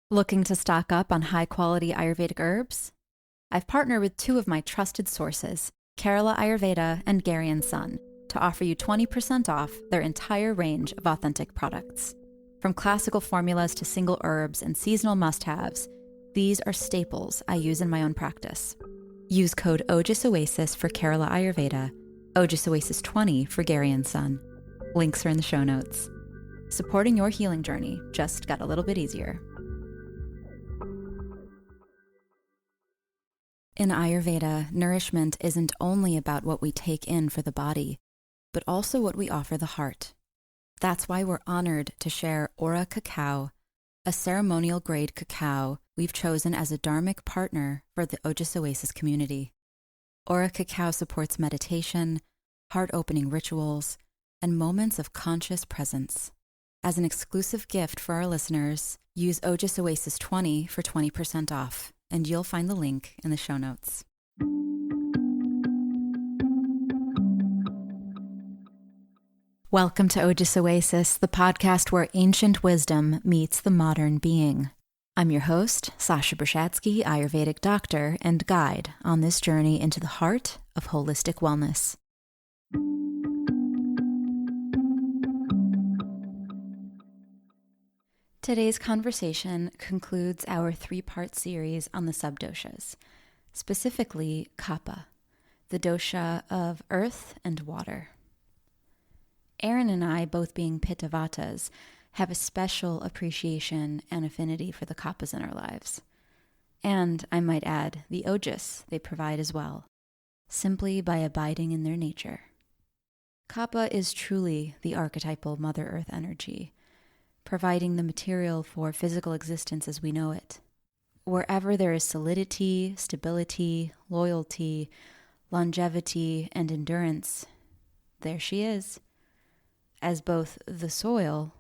Looking to stock up on high-quality Ayurvedic herbs? I've partnered with two of my trusted sources, Kerala Ayurveda and Gary and Son, to offer you 20% off their entire range of authentic products. From classical formulas to single herbs and seasonal must-haves, these are staples I use in my own practice. Use code Ojas Oasis for Kerala Ayurveda, Ojas Oasis 20 for Gary and Son. Links are in the show notes. Supporting your healing journey just got a little bit easier. In Ayurveda, nourishment isn't only about what we take in for the body, but also what we offer the heart. That's why we're honored to share Aura Cacao, a ceremonial grade cacao we've chosen as a dharmic partner for the Ojas Oasis community. Aura Cacao supports meditation, heart-opening rituals, and moments of conscious presence. As an exclusive gift for our listeners, use Ojas Oasis 20 for 20% off, and you'll find the link in the show notes. Welcome to Ojas Oasis, the podcast where ancient wisdom meets the modern being. I'm your host, Sasha Brashadsky, Ayurvedic doctor and guide on this journey into the heart of holistic wellness. Today's conversation concludes our three-part series on the sub-doshas, specifically Kapha, the dosha of earth and water. Aaron and I, both being Pitta-vatas, have a special appreciation and affinity for the Kaphas in our lives. And, I might add, the Ojas they provide as well, simply by abiding in their nature. Kapha is truly the archetypal Mother Earth energy, providing the material for physical existence as we know it. Wherever there is solidity, stability, loyalty, longevity, and endurance, there she is, as both the soil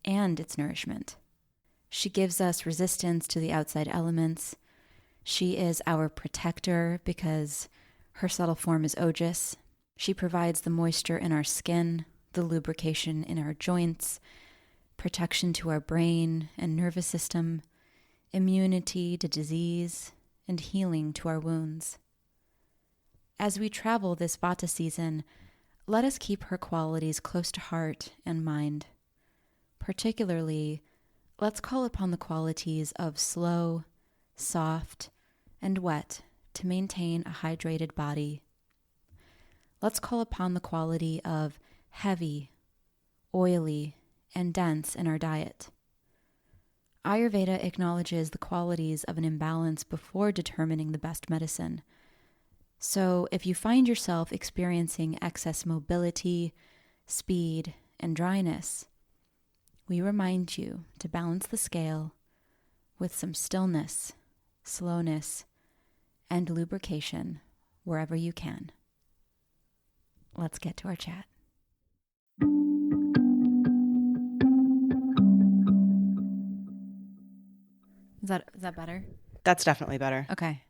and its nourishment. She gives us resistance to the outside elements. She is our protector because her subtle form is Ojas. She provides the moisture in our skin, the lubrication in our joints, protection to our brain and nervous system, immunity to disease, and healing to our wounds. As we travel this Vata season, let us keep her qualities close to heart and mind. Particularly, let's call upon the qualities of slow, soft, and wet to maintain a hydrated body. Let's call upon the quality of heavy, oily, and dense in our diet. Ayurveda acknowledges the qualities of an imbalance before determining the best medicine. So if you find yourself experiencing excess mobility, speed, and dryness, we remind you to balance the scale with some stillness, slowness, and lubrication wherever you can. Let's get to our chat. Is that better? That's definitely better. Okay.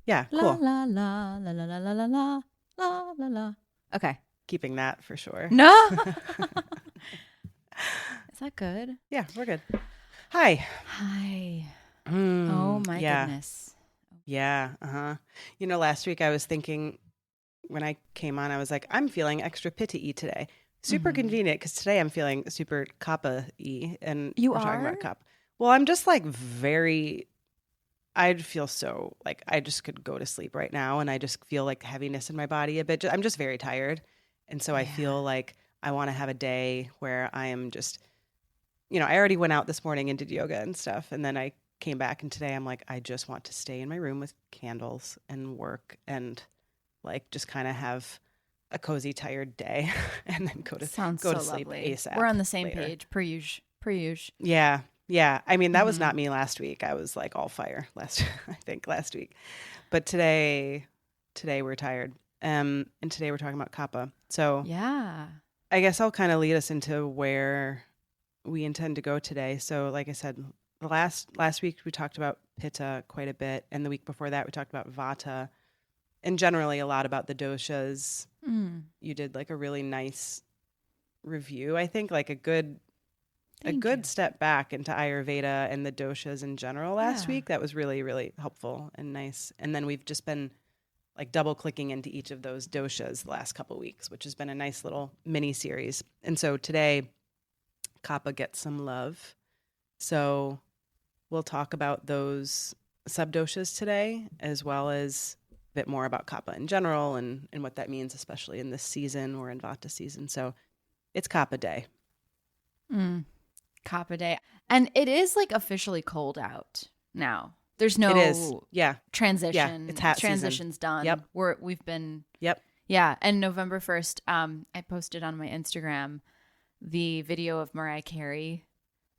Yeah, La cool. la la la la la la la la la la la. Okay. Keeping that for sure. No. Is that good? Yeah, we're good. Hi. Hi. Oh my goodness. Yeah. Uh-huh. You know, last week I was thinking when I came on, I was like, I'm feeling extra pitta-y today. Super convenient because today I'm feeling super kapha-y. And You we're talking are? about kapha. Well, I'm just like I'd feel so like I just could go to sleep right now. And I just feel like heaviness in my body a bit. I'm just very tired. And so I feel like I want to have a day where I am just, I already went out this morning and did yoga and stuff. And then I came back and today I'm like, I just want to stay in my room with candles and work and like just kind of have a cozy, tired day and then go to sleep ASAP. We're on the same later. page, per usual. Yeah. Yeah. I mean, that was not me last week. I was like all fire last week. But today we're tired. And today we're talking about Kapha. So Yeah. I guess I'll kind of lead us into where we intend to go today. So like I said, last week we talked about Pitta quite a bit. And the week before that we talked about Vata and generally a lot about the doshas. You did like a really nice review, I think, like a good a good step back into Ayurveda and the doshas in general last week. That was really, really helpful and nice. And then we've just been like double clicking into each of those doshas the last couple of weeks, which has been a nice little mini series. And so today, Kapha gets some love. So we'll talk about those sub-doshas today, as well as a bit more about Kapha in general and what that means, especially in this season or in Vata season. So it's Kapha Day. Kapha Day. And it is like officially cold out now. There's no it is. transition. Yeah, it's hat Transition's season. done. We've been Yep. Yeah. And November 1st, I posted on my Instagram the video of Mariah Carey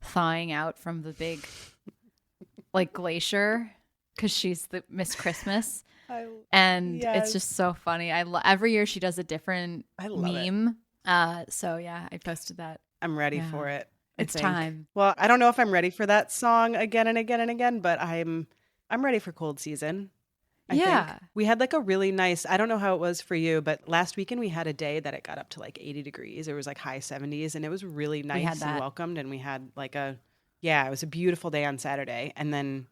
thawing out from the big like glacier because she's the Miss Christmas. It's just so funny. Every year she does a different meme. So yeah, I posted that. I'm ready for it. It's time. Well, I don't know if I'm ready for that song again and again and again, but I'm ready for cold season. I think we had like a really nice, I don't know how it was for you, but last weekend we had a day that it got up to like 80 degrees. It was like high 70s and it was really nice and welcomed. And we had like it was a beautiful day on Saturday. And then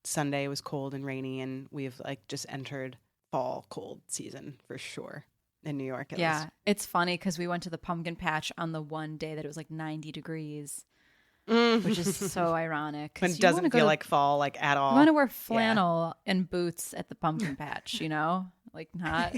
Sunday was cold and rainy and we've like just entered fall cold season for sure. In New York, at least. It's funny because we went to the pumpkin patch on the one day that it was like 90 degrees, which is so ironic. It doesn't feel like fall, like at all. You want to wear flannel and boots at the pumpkin patch, like not,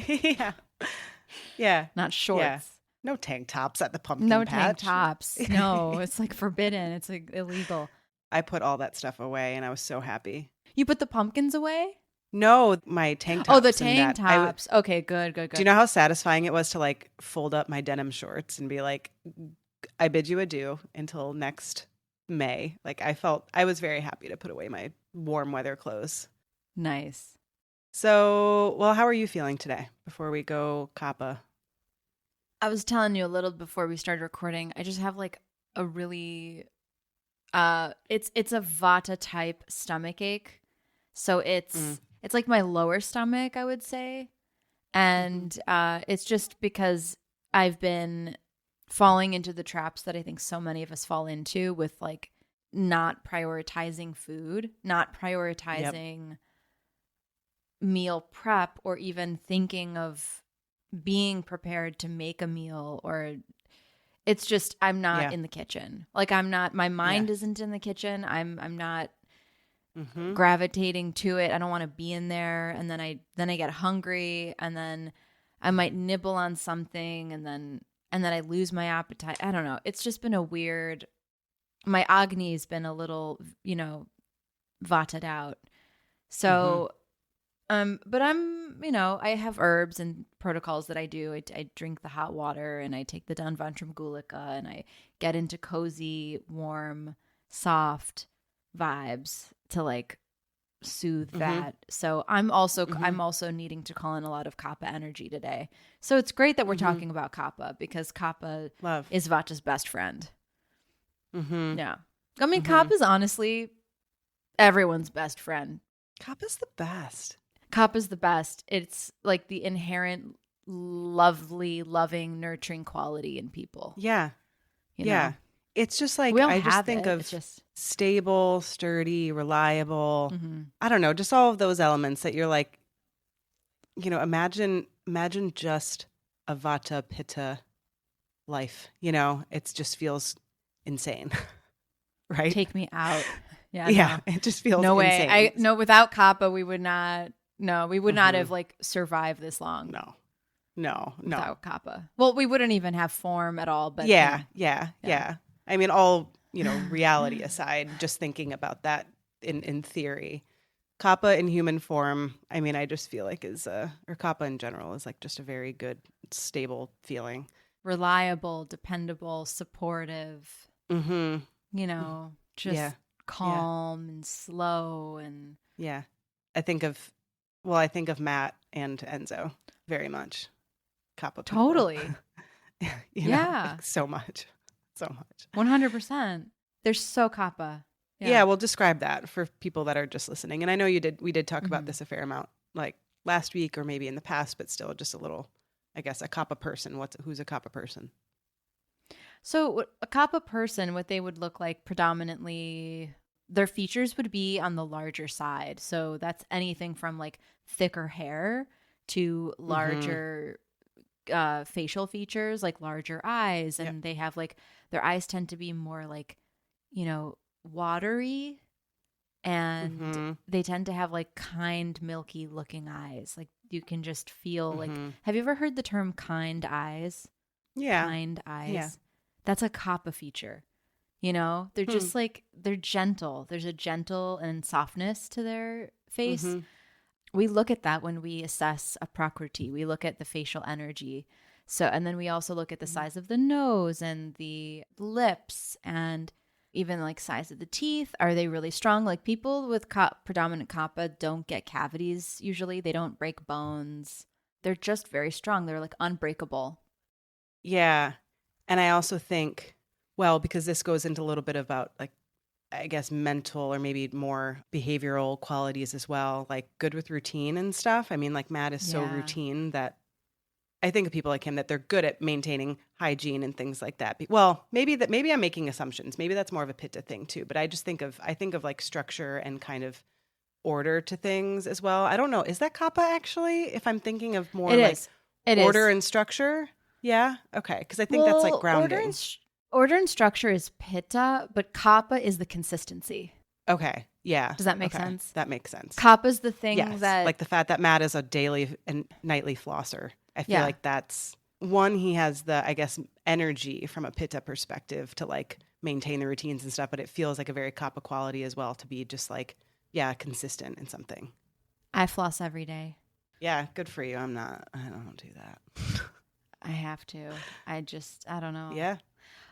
not shorts. Yeah. No tank tops at the pumpkin patch. No tank tops. No, it's like forbidden. It's like illegal. I put all that stuff away, and I was so happy. You put the pumpkins away? No, my tank tops. Oh, the tank tops. Okay, good. Do you know how satisfying it was to like fold up my denim shorts and be like, I bid you adieu until next May? Like I was very happy to put away my warm weather clothes. Nice. So, well, how are you feeling today before we go Kapha? I was telling you a little before we started recording. I just have like a really, it's a Vata type stomach ache. So it's like my lower stomach, I would say. And it's just because I've been falling into the traps that I think so many of us fall into with like not prioritizing food, not prioritizing meal prep, or even thinking of being prepared to make a meal. Or it's just I'm not in the kitchen. Like my mind isn't in the kitchen. I'm not gravitating to it. I don't want to be in there. And then I get hungry, and then I might nibble on something, and then I lose my appetite. I don't know. It's just been a weird. My Agni's been a little, vatted out. So, but I'm, I have herbs and protocols that I do. I drink the hot water, and I take the Danvantram Gulika, and I get into cozy, warm, soft vibes to like soothe that. So I'm also needing to call in a lot of Kapha energy today. So it's great that we're talking about Kapha, because Kapha is Vata's best friend. Yeah. I mean, Kapha is honestly everyone's best friend. Kapha's the best. Kapha's the best. It's like the inherent lovely, loving, nurturing quality in people. Yeah. You know? It's just like, I just think of stable, sturdy, reliable. I don't know, just all of those elements that you're like, imagine just a Vata Pitta life, it just feels insane, right? Take me out. Yeah, it just feels no insane. way. No, without Kapha, we would not have like survived this long. No. Without Kapha. Well, we wouldn't even have form at all. But yeah. I mean, all, reality aside, just thinking about that in theory, Kapha in human form, I mean, I just feel like or Kapha in general is like just a very good, stable feeling. Reliable, dependable, supportive, just calm and slow. And I think of Matt and Enzo very much. Kapha. Totally. Like so much. 100%. They're so Kapha. Yeah, well, describe that for people that are just listening. And I know we did talk about this a fair amount, like last week or maybe in the past, but still just a little, I guess, a Kapha person. Who's a Kapha person? So a Kapha person, what they would look like predominantly, their features would be on the larger side. So that's anything from like thicker hair to Mm-hmm. larger facial features, like larger eyes. Yep. And they have like, their eyes tend to be more like, watery, and Mm-hmm. they tend to have like kind, milky looking eyes. Like you can just feel like, Mm-hmm. have you ever heard the term kind eyes? Yeah. Kind Yeah. eyes. That's a Kapha feature. They're Hmm. just like, they're gentle. There's a gentle and softness to their face. Mm-hmm. We look at that when we assess a prakriti. We look at the facial energy. So, and then we also look at the size of the nose and the lips and even like size of the teeth. Are they really strong? Like people with predominant kapha don't get cavities usually. They don't break bones. They're just very strong. They're like unbreakable. Yeah. And I also think, well, because this goes into a little bit about like, I guess, mental or maybe more behavioral qualities as well, like good with routine and stuff. I mean, like Matt is so Yeah. routine that I think of people like him that they're good at maintaining hygiene and things like that. Well, maybe I'm making assumptions. Maybe that's more of a pitta thing too. But I think of like structure and kind of order to things as well. I don't know. Is that kappa actually? If I'm thinking of more It like is. It order is. and structure. Yeah. Okay. Because I think that's like Well, order and grounding. order and structure is pitta, but kapha is the consistency. Okay. Yeah. Does that make Okay. sense? That makes sense. Kapha is the thing Yes. that, Like the fact that Matt is a daily and nightly flosser. I feel yeah, like that's one, he has the, I guess, energy from a pitta perspective to like maintain the routines and stuff, but it feels like a very kappa quality as well to be just like, yeah, consistent in something. I floss every day. Yeah. Good for you. I don't do that. I have to. I don't know. Yeah.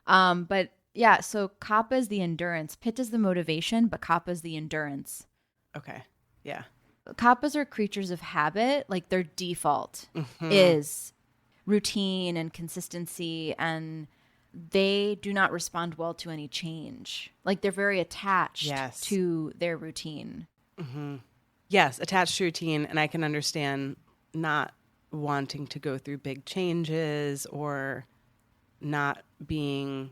But yeah, so kapha is the endurance. Pitta is the motivation, but kapha is the endurance. Okay. Yeah. Kappas are creatures of habit. Like their default Hmm. is routine and consistency, and they do not respond well to any change. Like they're very attached Yes. to their routine. Hmm. Yes. Attached to routine. And I can understand not wanting to go through big changes or not being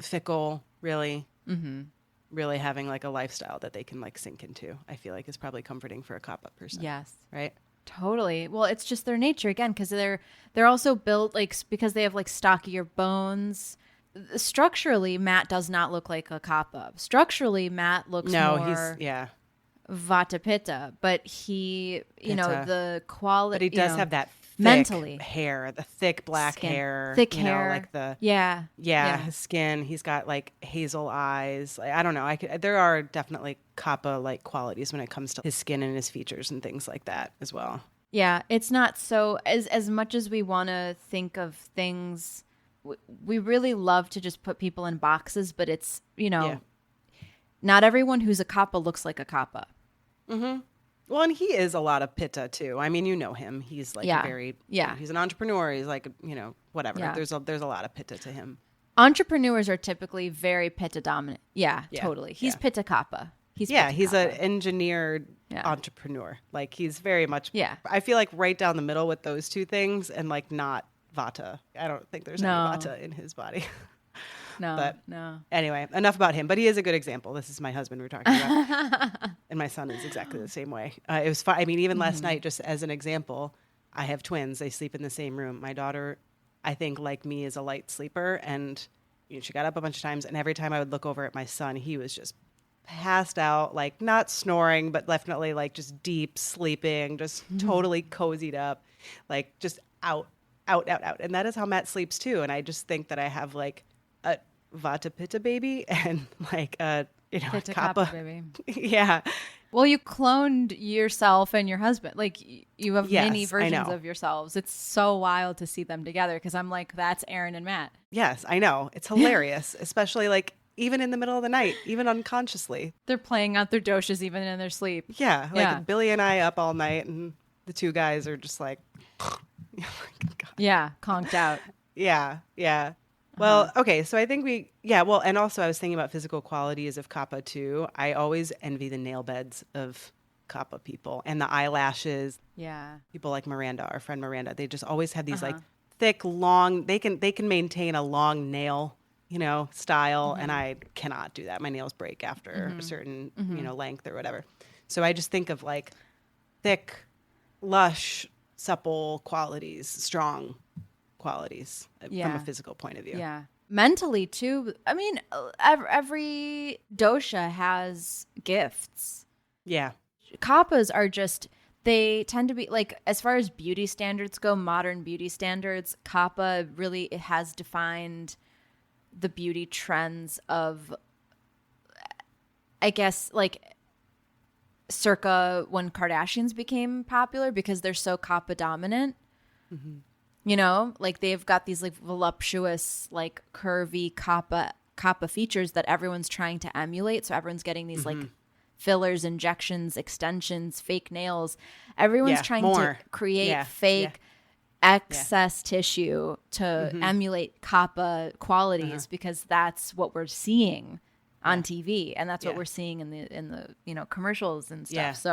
fickle, really. Mm-hmm. Really having like a lifestyle that they can like sink into, I feel like is probably comforting for a kappa person. Yes. Right? Totally. Well, it's just their nature again, because they're also built like because they have like stockier bones. Structurally, Matt does not look like a kappa. Structurally, Matt looks No, more yeah, vata pitta, but he, pitta. the But quality, he does have that thick mentally, hair, the thick black skin, hair, thick you know, hair. like the, Yeah. yeah, Yeah. his skin. He's got like hazel eyes. Like, I don't know. There are definitely kappa like qualities when it comes to his skin and his features and things like that as well. Yeah. It's not so, as much as we want to think of things, we really love to just put people in boxes, but it's, Yeah. not everyone who's a kappa looks like a kappa. Mm-hmm. Well, and he is a lot of pitta too. I mean, you know him. He's like Yeah. a very, Yeah. he's an entrepreneur. He's like, whatever. Yeah. There's a lot of pitta to him. Entrepreneurs are typically very pitta dominant. Yeah, Yeah. totally. He's Yeah. pitta kappa. He's Yeah, pitta he's an kappa. engineered Yeah. entrepreneur. Like he's very much. Yeah. I feel like right down the middle with those two things, and like not vata. I don't think there's any No. vata in his body. No, But no. anyway, enough about him. But he is a good example. This is my husband we're talking about, and my son is exactly the same way. It was fun. I mean, even last night, just as an example, I have twins. They sleep in the same room. My daughter, I think, like me, is a light sleeper, and she got up a bunch of times. And every time I would look over at my son, he was just passed out, like not snoring, but definitely like just deep sleeping, just totally cozied up, like just out, out, out, out. And that is how Matt sleeps too. And I just think that I have like a vata pitta baby and like a, a Pitta kappa. kappa, baby. Yeah. Well, you cloned yourself and your husband. Like you have Yes, many I versions know. of yourselves. It's so wild to see them together because I'm like, that's Aaron and Matt. Yes, I know. It's hilarious, especially like even in the middle of the night, even unconsciously. They're playing out their doshas even in their sleep. Yeah. Like Yeah. Billy and I up all night and the two guys are just like, oh my God. Yeah, conked out. Yeah, yeah. Well, okay, so I think well, and also I was thinking about physical qualities of kappa too. I always envy the nail beds of kappa people and the eyelashes. Yeah. People like Miranda, our friend Miranda, they just always have these like thick, long, they can maintain a long nail style, and I cannot do that. My nails break after a certain, length or whatever. So I just think of like thick, lush, supple qualities, strong qualities from a physical point of view. Yeah. Mentally too. I mean, every dosha has gifts. Yeah. Kappas are just, they tend to be like, as far as beauty standards go, modern beauty standards, Kapha really has defined the beauty trends of, I guess, like circa when Kardashians became popular because they're so Kapha dominant. Like they've got these like voluptuous, like curvy Kapha features that everyone's trying to emulate. So everyone's getting these like fillers, injections, extensions, fake nails. Everyone's trying to create fake excess tissue to emulate Kapha qualities because that's what we're seeing on TV, and that's what we're seeing in the commercials and stuff.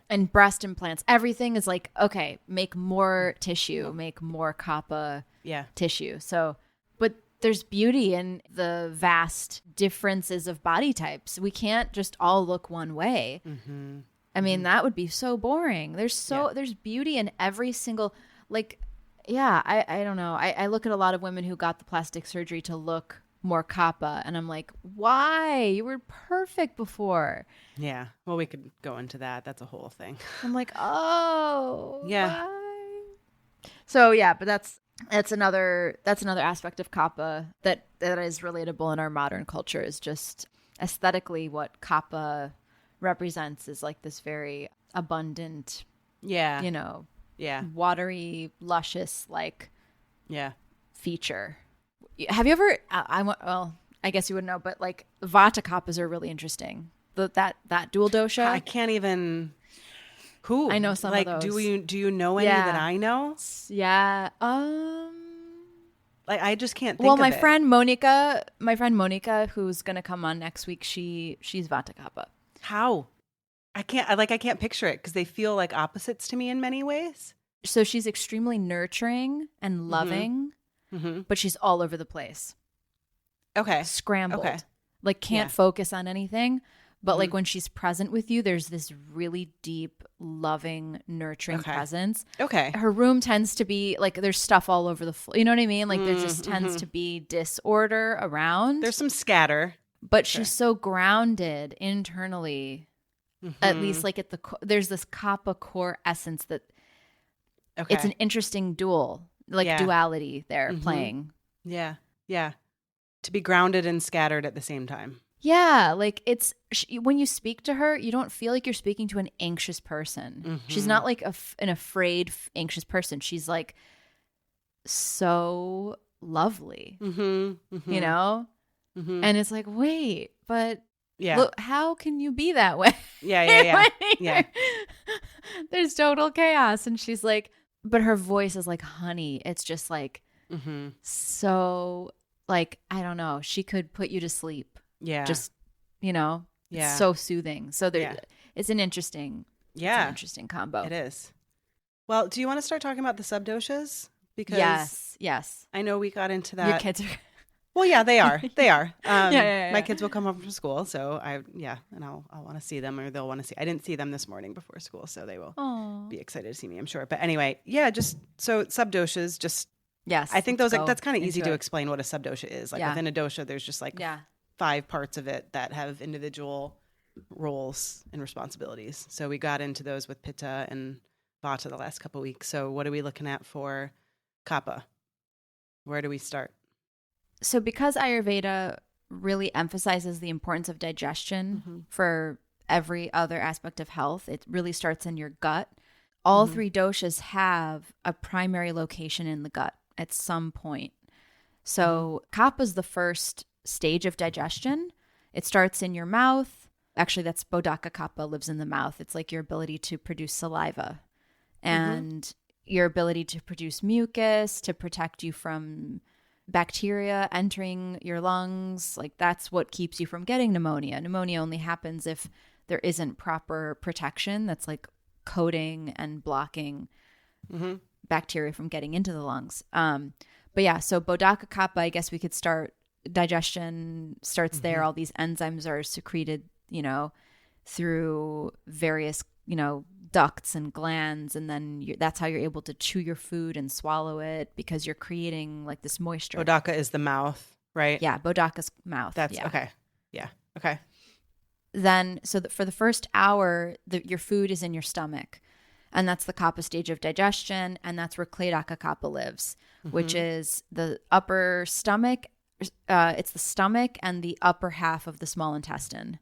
And breast implants, everything is like, okay, make more tissue, make more Kapha tissue. So, but there's beauty in the vast differences of body types. We can't just all look one way. I mean, that would be so boring. There's beauty in every single, like, I don't know. I look at a lot of women who got the plastic surgery to look more Kapha, and I'm like, why? You were perfect before. Yeah. Well, we could go into that. That's a whole thing. I'm like, oh, why? So yeah, but that's another aspect of Kapha that is relatable in our modern culture, is just aesthetically what Kapha represents is like this very abundant, watery, luscious, like feature. Have you ever? I guess you would know, but like Vata Kappas are really interesting. That dual dosha. I can't even. Who? I know some like, of those. Do you know any that I know? Yeah. Like I just can't think well, of my it. friend Monica, who's gonna come on next week, she's Vata Kappa. How? I can't picture it because they feel like opposites to me in many ways. So she's extremely nurturing and loving, but she's all over the place. Okay. Scrambled. Okay. Like can't focus on anything. But like when she's present with you, there's this really deep, loving, nurturing presence. Okay. Her room tends to be like there's stuff all over the floor. You know what I mean? Like there just tends to be disorder around. There's some scatter. But she's so grounded internally. At least like at the there's this Kapha core essence that it's an interesting duality there playing. Yeah. Yeah. To be grounded and scattered at the same time. Yeah, like it's when you speak to her, you don't feel like you're speaking to an anxious person. She's not like an afraid, anxious person. She's like so lovely, you know? And it's like, wait, but look, how can you be that way? Yeah. There's total chaos. And she's like, but her voice is like honey. It's just like so like, I don't know. She could put you to sleep. Yeah. Just, it's so soothing. So it's an interesting, combo. It is. Well, do you want to start talking about the sub-doshas? Because yes. I know we got into that. Your kids are. Well, yeah, they are. They are. My kids will come home from school, so and I'll want to see them, or they'll want to see. I didn't see them this morning before school, so they will be excited to see me, I'm sure. But anyway, just so sub-doshas, just I think that's kind of easy to explain what a sub-dosha is. Like within a dosha, there's just like 5 parts of it that have individual roles and responsibilities. So we got into those with Pitta and Vata the last couple of weeks. So what are we looking at for Kapha? Where do we start? So because Ayurveda really emphasizes the importance of digestion for every other aspect of health, it really starts in your gut. All 3 doshas have a primary location in the gut at some point. So Kapha is the first stage of digestion. It starts in your mouth. Actually, that's Bodhaka Kapha, lives in the mouth. It's like your ability to produce saliva and your ability to produce mucus, to protect you from bacteria entering your lungs. Like that's what keeps you from getting pneumonia. Pneumonia only happens if there isn't proper protection that's like coating and blocking bacteria from getting into the lungs. But yeah, so Bodhaka Kapha, I guess we could start digestion starts there. Mm-hmm. All these enzymes are secreted, through various, ducts and glands. And then that's how you're able to chew your food and swallow it, because you're creating like this moisture. Bodhaka is the mouth, right? Yeah, Bodhaka's mouth. That's yeah. okay. Yeah. Okay. Then, for the first hour, your food is in your stomach. And that's the Kapha stage of digestion. And that's where Kledaka Kapha lives, which is the upper stomach. It's the stomach and the upper half of the small intestine.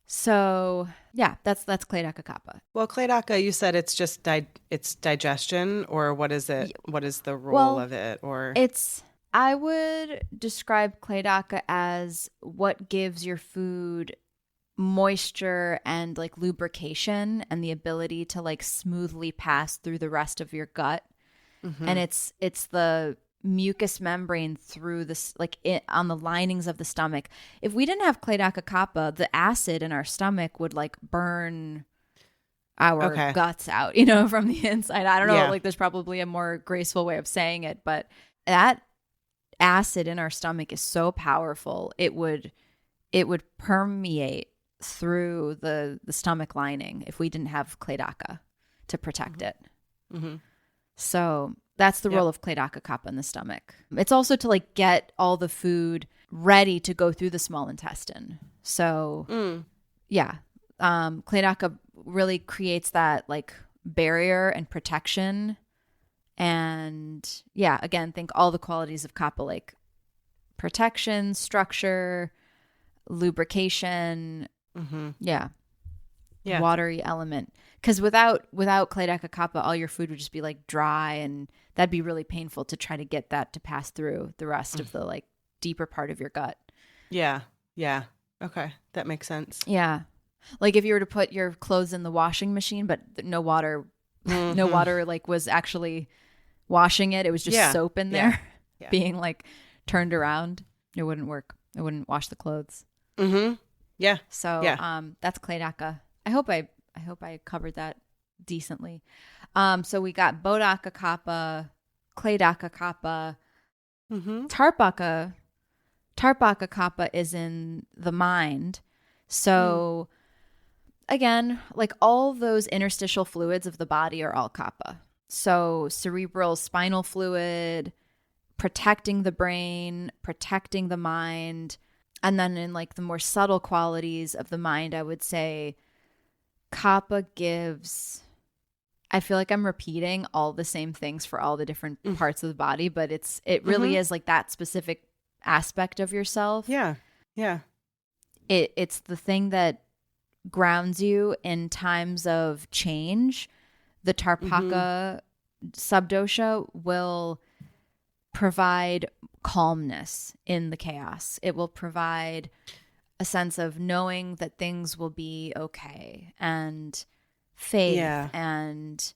So yeah, that's Kledaka Kapha. Well, Kledaka, you said it's just it's digestion, or what is it? What is the role of it? Or I would describe Kledaka as what gives your food moisture and like lubrication and the ability to like smoothly pass through the rest of your gut. And it's the mucous membrane through this, like on the linings of the stomach. If we didn't have Kledaka Kapha, the acid in our stomach would like burn our guts out, from the inside. I don't know, like there's probably a more graceful way of saying it, but that acid in our stomach is so powerful. It would permeate through the stomach lining if we didn't have Kledaka to protect it. So that's the role of Kledaka Kapha in the stomach. It's also to like get all the food ready to go through the small intestine. So Kledaka really creates that like barrier and protection. And again, think all the qualities of Kapha, like protection, structure, lubrication, watery element. Because without Kledaka Kapha, all your food would just be like dry, and that'd be really painful to try to get that to pass through the rest of the like deeper part of your gut. Yeah. Okay, that makes sense. Yeah, like if you were to put your clothes in the washing machine, but no water, no water like was actually washing it. It was just soap in there, being like turned around. It wouldn't work. It wouldn't wash the clothes. Yeah. So that's Kledaka. I hope I covered that decently. So we got Bodhaka Kapha, Kledaka Kapha, Tarpaka Kapha is in the mind. So again, like all those interstitial fluids of the body are all Kapha. So cerebral spinal fluid, protecting the brain, protecting the mind. And then in like the more subtle qualities of the mind, I would say Kapha gives, I feel like I'm repeating all the same things for all the different parts of the body, but it really is like that specific aspect of yourself. Yeah. It's the thing that grounds you in times of change. The Tarpaka sub-dosha will provide calmness in the chaos. It will provide a sense of knowing that things will be okay, and faith, and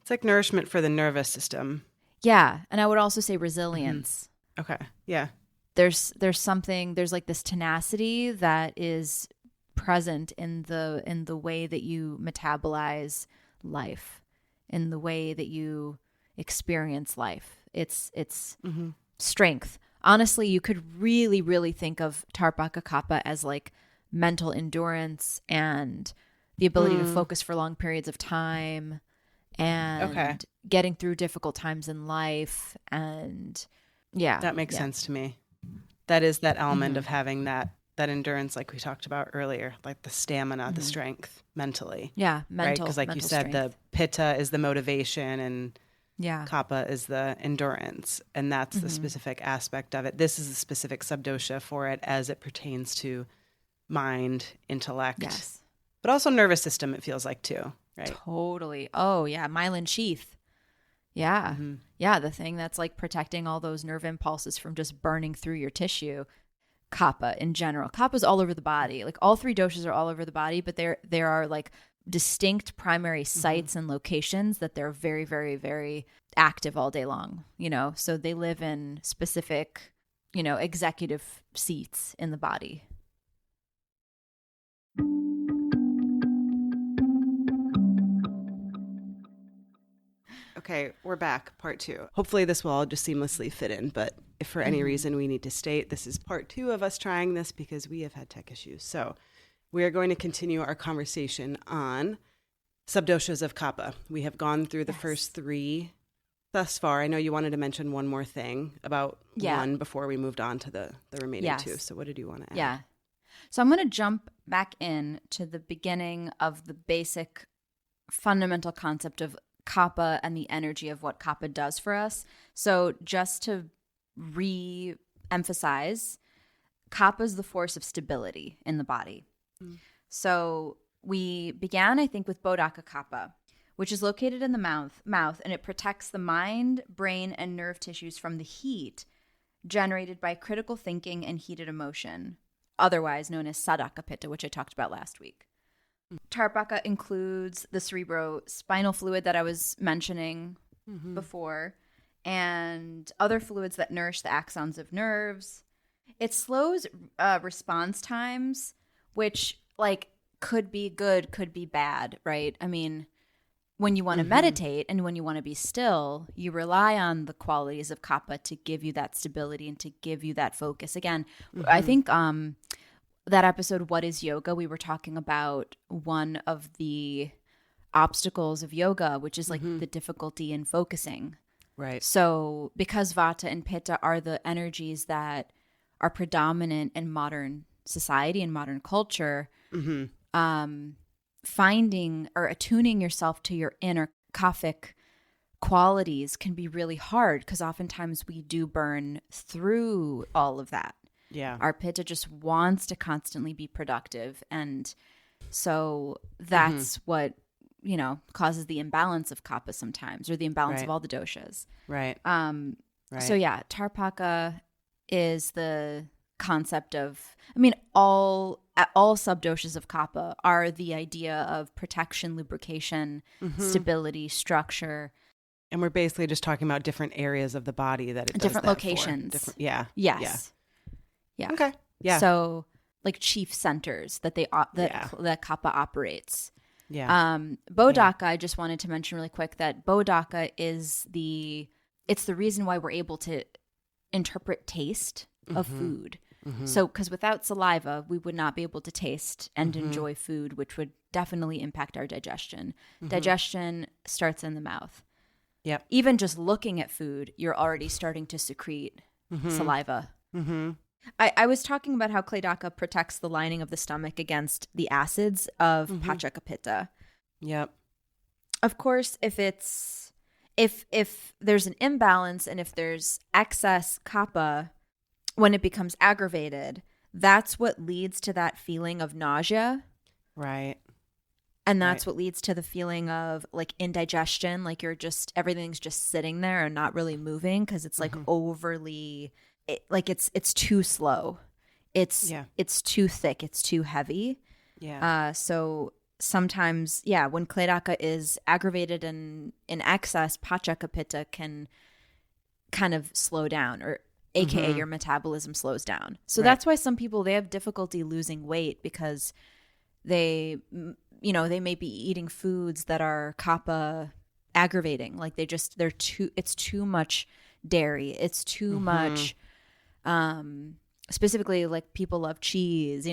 it's like nourishment for the nervous system. Yeah, and I would also say resilience. Okay. Yeah. There's like this tenacity that is present in the way that you metabolize life, in the way that you experience life. It's strength. Honestly, you could really, really think of Tarpaka Kapha as like mental endurance and the ability to focus for long periods of time and getting through difficult times in life. And that makes sense to me. That is that element of having that endurance, like we talked about earlier, like the stamina, the strength mentally. Yeah, mental, right? Because like you said, strength. the pitta is the motivation and Yeah. Kapha is the endurance, and that's the specific aspect of it. This is a specific sub-dosha for it as it pertains to mind, intellect, but also nervous system, it feels like too, right? Totally. Oh, yeah. Myelin sheath. Yeah. Yeah, the thing that's like protecting all those nerve impulses from just burning through your tissue. Kapha in general. Kapha's all over the body. Like all three doshas are all over the body, but there are like distinct primary sites and locations that they're very, very, very active all day long, so they live in specific, executive seats in the body. Okay, we're back, part 2. Hopefully this will all just seamlessly fit in, but if for any reason we need to state, this is part 2 of us trying this because we have had tech issues. So we are going to continue our conversation on sub-doshas of Kapha. We have gone through the first 3 thus far. I know you wanted to mention one more thing about one before we moved on to the remaining 2. So what did you want to add? Yeah. So I'm going to jump back in to the beginning of the basic fundamental concept of Kapha and the energy of what Kapha does for us. So just to re-emphasize, Kapha is the force of stability in the body. So we began, I think, with Bodhaka Kapha, which is located in the mouth, and it protects the mind, brain, and nerve tissues from the heat generated by critical thinking and heated emotion, otherwise known as Sadaka Pitta, which I talked about last week. Tarpaka includes the cerebrospinal fluid that I was mentioning before, and other fluids that nourish the axons of nerves. It slows response times, which could be good, could be bad, right? I mean, when you want to meditate and when you want to be still, you rely on the qualities of Kapha to give you that stability and to give you that focus. Again, I think that episode, What is Yoga? We were talking about one of the obstacles of yoga, which is the difficulty in focusing. Right. So because Vata and Pitta are the energies that are predominant in modern society and modern culture, finding or attuning yourself to your inner Kaphic qualities can be really hard because oftentimes we do burn through all of that. Yeah. Our Pitta just wants to constantly be productive. And so that's what, causes the imbalance of Kapha sometimes, or the imbalance of all the doshas. Right. So yeah, Tarpaka is the concept of, all sub-doshas of Kapha are the idea of protection, lubrication, stability, structure. And we're basically just talking about different areas of the body that it does different that locations. For. Yes. Yeah. Okay. Yeah. So chief centers that that Kapha operates. Yeah. Bodhaka, I just wanted to mention really quick that Bodhaka is it's the reason why we're able to interpret taste of food. So, because without saliva, we would not be able to taste and enjoy food, which would definitely impact our digestion. Digestion starts in the mouth. Yep. Even just looking at food, you're already starting to secrete saliva. I was talking about how Kledaka protects the lining of the stomach against the acids of Pachaka Pitta. Yep. Of course, if there's an imbalance and if there's excess Kapha, when it becomes aggravated, that's what leads to that feeling of nausea. Right. And that's what leads to the feeling of indigestion, everything's just sitting there and not really moving because it's overly, it's too slow. It's too thick. It's too heavy. Yeah. So sometimes, when Kledaka is aggravated and in excess, Pachaka Pitta can kind of slow down, or AKA your metabolism slows down. So that's why some people, they have difficulty losing weight because they may be eating foods that are Kapha aggravating. It's too much dairy. It's too much, specifically people love cheese,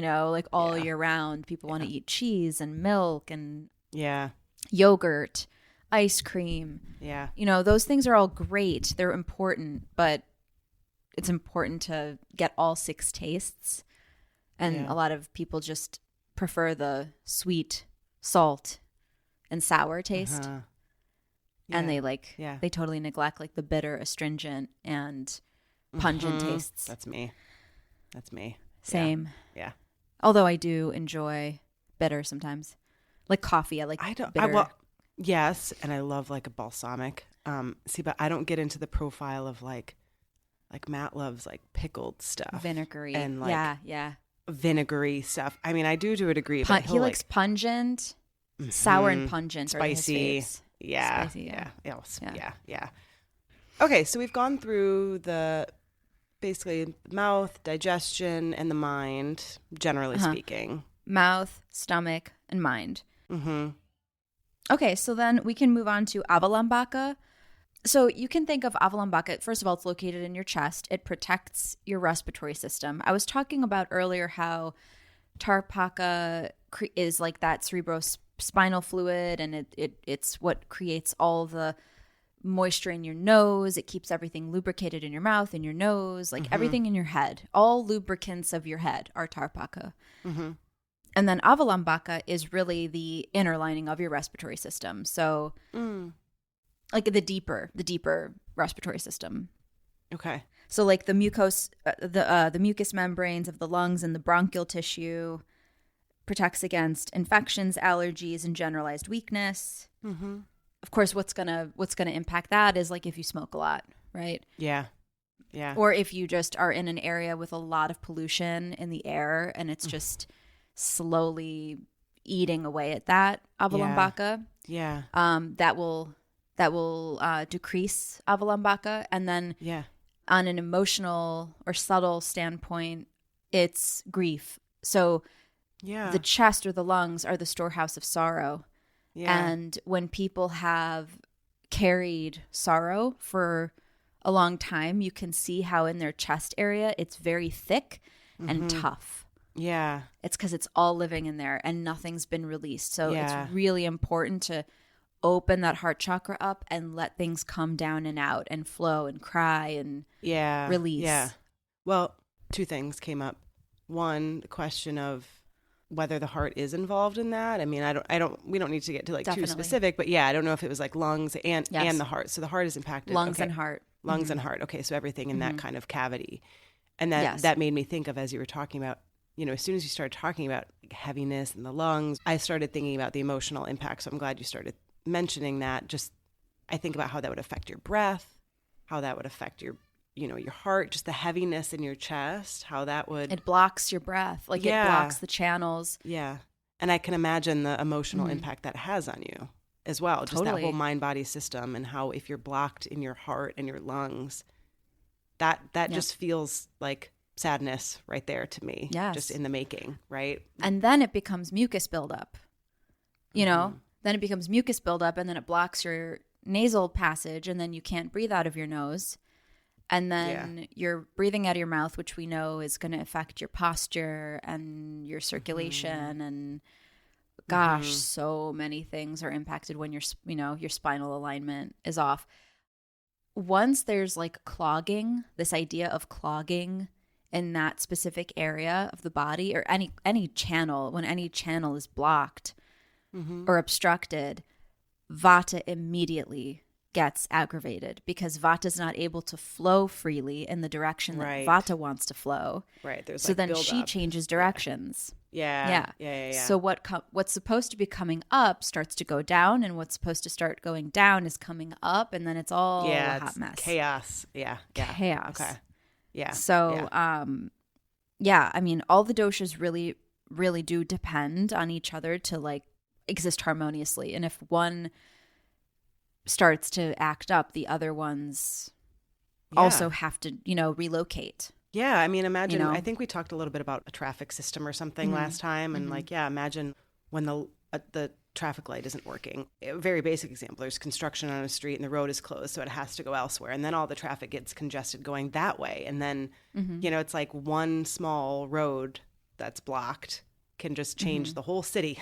all year round. People want to eat cheese and milk and yogurt, ice cream. Yeah. Those things are all great. They're important, but it's important to get all 6 tastes. And a lot of people just prefer the sweet, salt, and sour taste. And they totally neglect the bitter, astringent, and pungent tastes. That's me. Same. Yeah. Although I do enjoy bitter sometimes. Like coffee, I like bitter. Yes, and I love a balsamic. But I don't get into the profile of like Matt loves pickled stuff. Vinegary. And vinegary stuff. I do to a degree. But he likes pungent, sour and pungent. Spicy. Spicy, yeah. Okay, so we've gone through the basically mouth, digestion, and the mind, generally speaking. Mouth, stomach, and mind. Okay, so then we can move on to Avalambaka, So you can think of Avalambaca. First of all, it's located in your chest. It protects your respiratory system. I was talking about earlier how Tarapaka is like that cerebrospinal fluid, and it's what creates all the moisture in your nose. It keeps everything lubricated in your mouth, in your nose, like everything in your head. All lubricants of your head are Tarapaka. And then Avalambaca is really the inner lining of your respiratory system. So like the deeper respiratory system. Okay. So like the the mucous membranes of the lungs and the bronchial tissue protects against infections, allergies, and generalized weakness. Of course, what's gonna impact that is like if you smoke a lot, right? Yeah. Or if you just are in an area with a lot of pollution in the air and it's just slowly eating away at that Avalambaca. Yeah. That will decrease Avalambaca, and then on an emotional or subtle standpoint, it's grief. So the chest or the lungs are the storehouse of sorrow. And when people have carried sorrow for a long time, you can see how in their chest area, it's very thick and tough. Yeah. It's because it's all living in there and nothing's been released. So it's really important to open that heart chakra up and let things come down and out and flow and cry and release. Yeah. Well, two things came up. One, the question of whether the heart is involved in that. I mean, we don't need to get to like too specific, but I don't know if it was like lungs and the heart. So the heart is impacted. Lungs and heart. Lungs and heart. Okay. So everything in that kind of cavity. And that made me think of, as you were talking about, as soon as you started talking about heaviness in the lungs, I started thinking about the emotional impact. So I'm glad you started mentioning that. Just, I think about how that would affect your breath, how that would affect your heart, just the heaviness in your chest, how that would... It blocks your breath. Like it blocks the channels. Yeah. And I can imagine the emotional impact that has on you as well. Just that whole mind-body system, and how if you're blocked in your heart and your lungs, that just feels like sadness right there to me. Yes. Just in the making, right? And then it becomes mucus buildup. Then it becomes mucus buildup, and then it blocks your nasal passage, and then you can't breathe out of your nose. And then you're breathing out of your mouth, which we know is going to affect your posture and your circulation. And gosh, so many things are impacted when your spinal alignment is off. Once there's like clogging, this idea of clogging in that specific area of the body, or any channel, when any channel is blocked or obstructed, Vata immediately gets aggravated, because Vata is not able to flow freely in the direction that Vata wants to flow. Right. There's so then she changes directions. Yeah. So what's supposed to be coming up starts to go down, and what's supposed to start going down is coming up, and then it's all a hot mess. Chaos. Yeah. Chaos. Okay. Yeah. So, I mean, all the doshas really, really do depend on each other to like exist harmoniously. And if one starts to act up, the other ones also have to, relocate. Yeah. I mean, imagine, I think we talked a little bit about a traffic system or something last time. And imagine when the traffic light isn't working. A very basic example, there's construction on a street and the road is closed, so it has to go elsewhere. And then all the traffic gets congested going that way. And then, it's like one small road that's blocked can just change the whole city.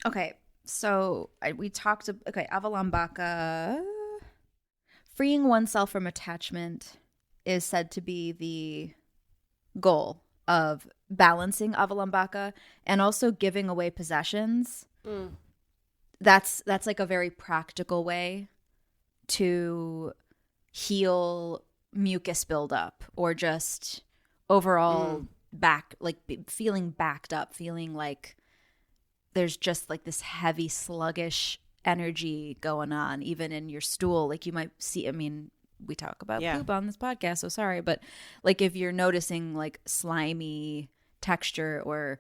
Okay, so we talked. Okay, Avalambaca. Freeing oneself from attachment is said to be the goal of balancing Avalambaca, and also giving away possessions. That's like a very practical way to heal mucus buildup, or just overall feeling backed up, feeling like there's just like this heavy, sluggish energy going on, even in your stool. Like you might see, I mean, we talk about poop on this podcast, so sorry, but like if you're noticing like slimy texture or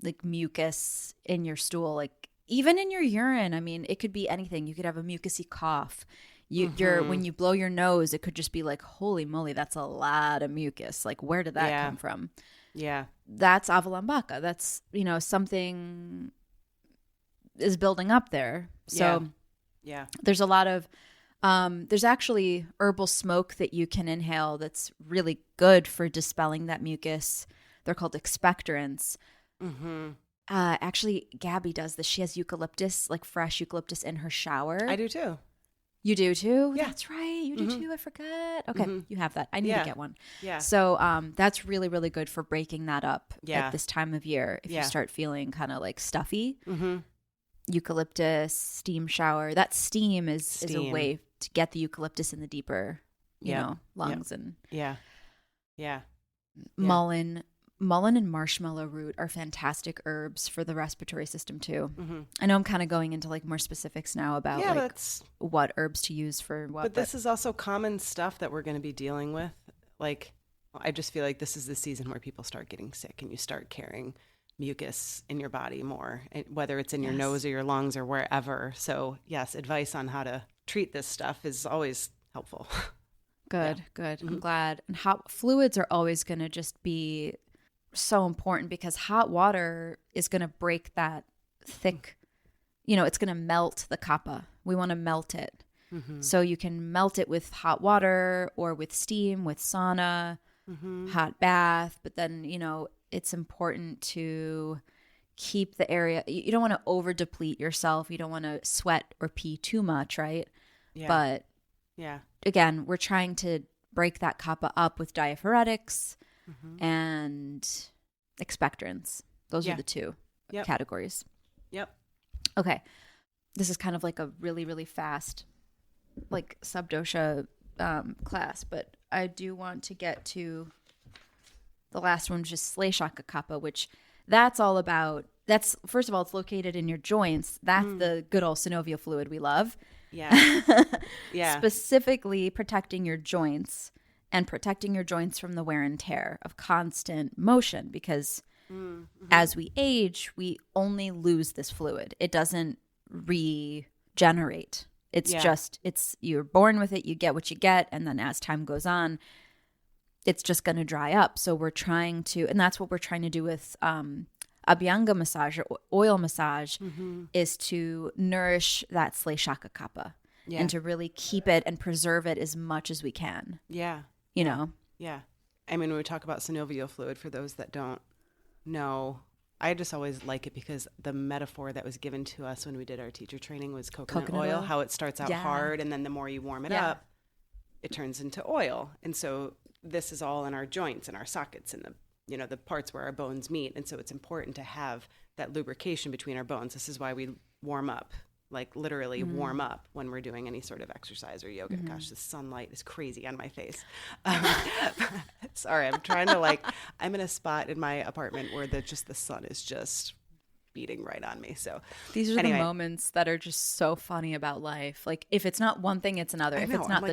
like mucus in your stool, like even in your urine, I mean, it could be anything. You could have a mucusy cough. When you blow your nose, it could just be like, holy moly, that's a lot of mucus. Like, where did that come from? Yeah. That's avalambaka. That's, something is building up there. So yeah. there's a lot of, there's actually herbal smoke that you can inhale that's really good for dispelling that mucus. They're called expectorants. Mm-hmm. Actually, Gabby does this. She has eucalyptus, like fresh eucalyptus in her shower. I do too. You do too? Yeah. That's right. You do too. I forgot. Okay. You have that. I need to get one. Yeah. So that's really, really good for breaking that up Yeah. at this time of year. If you start feeling kind of like stuffy, eucalyptus, steam shower. That steam is a way to get the eucalyptus in the deeper, lungs. And mullein and marshmallow root are fantastic herbs for the respiratory system too. I know I'm kind of going into like more specifics now about what herbs to use for what. But this is also common stuff that we're going to be dealing with. Like, I just feel like this is the season where people start getting sick and you start carrying mucus in your body more, whether it's in your nose or your lungs or wherever. So yes, advice on how to treat this stuff is always helpful. Good. I'm glad. And hot fluids are always going to just be so important because hot water is going to break that thick, it's going to melt the kapha. We want to melt it. So you can melt it with hot water or with steam, with sauna, hot bath. But then, it's important to keep the area. You don't want to over deplete yourself. You don't want to sweat or pee too much, right? Yeah. But again, we're trying to break that kapha up with diaphoretics and expectorants. Those are the two categories. Yep. Okay. This is kind of like a really, really fast, like sub-dosha class, but I do want to get to the last one, which is Sleshaka Kapha, which that's all about. That's, first of all, it's located in your joints. That's the good old synovial fluid we love. Yeah. Specifically protecting your joints and protecting your joints from the wear and tear of constant motion, because as we age, we only lose this fluid. It doesn't regenerate. It's just, you're born with it, you get what you get, and then as time goes on, it's just going to dry up. So we're trying to, and that's what we're trying to do with Abhyanga massage or oil massage, is to nourish that Sleshaka Kapha and to really keep it and preserve it as much as we can. Yeah. Yeah. I mean, when we talk about synovial fluid, for those that don't know, I just always like it because the metaphor that was given to us when we did our teacher training was coconut oil, how it starts out hard, and then the more you warm it up, it turns into oil. And so this is all in our joints and our sockets and the parts where our bones meet. And so it's important to have that lubrication between our bones. This is why we warm up, like literally warm up when we're doing any sort of exercise or yoga. Gosh, the sunlight is crazy on my face. Sorry, I'm trying to I'm in a spot in my apartment where the sun is just beating right on me. So these are the moments that are just so funny about life. Like if it's not one thing, it's another. If it's not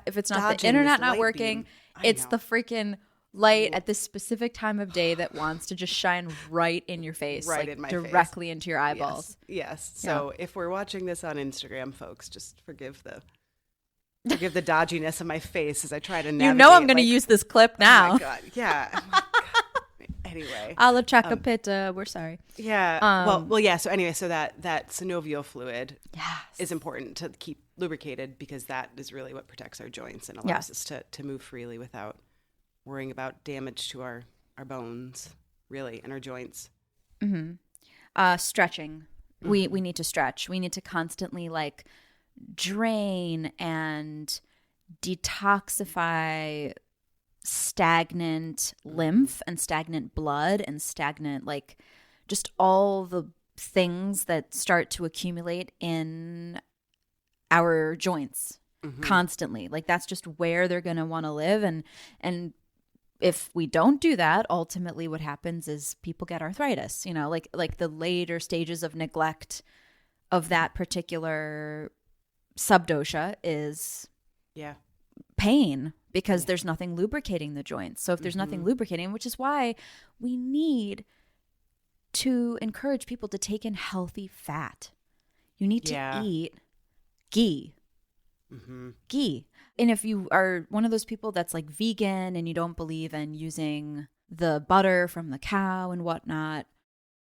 if it's not the internet not working, it's the freaking light at this specific time of day that wants to just shine right in your face, right in my directly face. into your eyeballs. Yes. So if we're watching this on Instagram, folks, just forgive the dodginess of my face as I try to navigate. I'm going to use this clip now. Oh my God. Yeah. Oh my God. Anyway. Alla Chakapita, we're sorry. Yeah. Yeah. So anyway, so that synovial fluid is important to keep lubricated because that is really what protects our joints and allows us to move freely without worrying about damage to our bones, really, and our joints. Stretching. We need to stretch. We need to constantly drain and detoxify stagnant lymph and stagnant blood and stagnant, just all the things that start to accumulate in our joints constantly. That's just where they're going to want to live. And if we don't do that, ultimately what happens is people get arthritis, like the later stages of neglect of that particular sub-dosha is pain because there's nothing lubricating the joints. So if there's nothing lubricating, which is why we need to encourage people to take in healthy fat. You need to eat ghee. Ghee. And if you are one of those people that's vegan and you don't believe in using the butter from the cow and whatnot.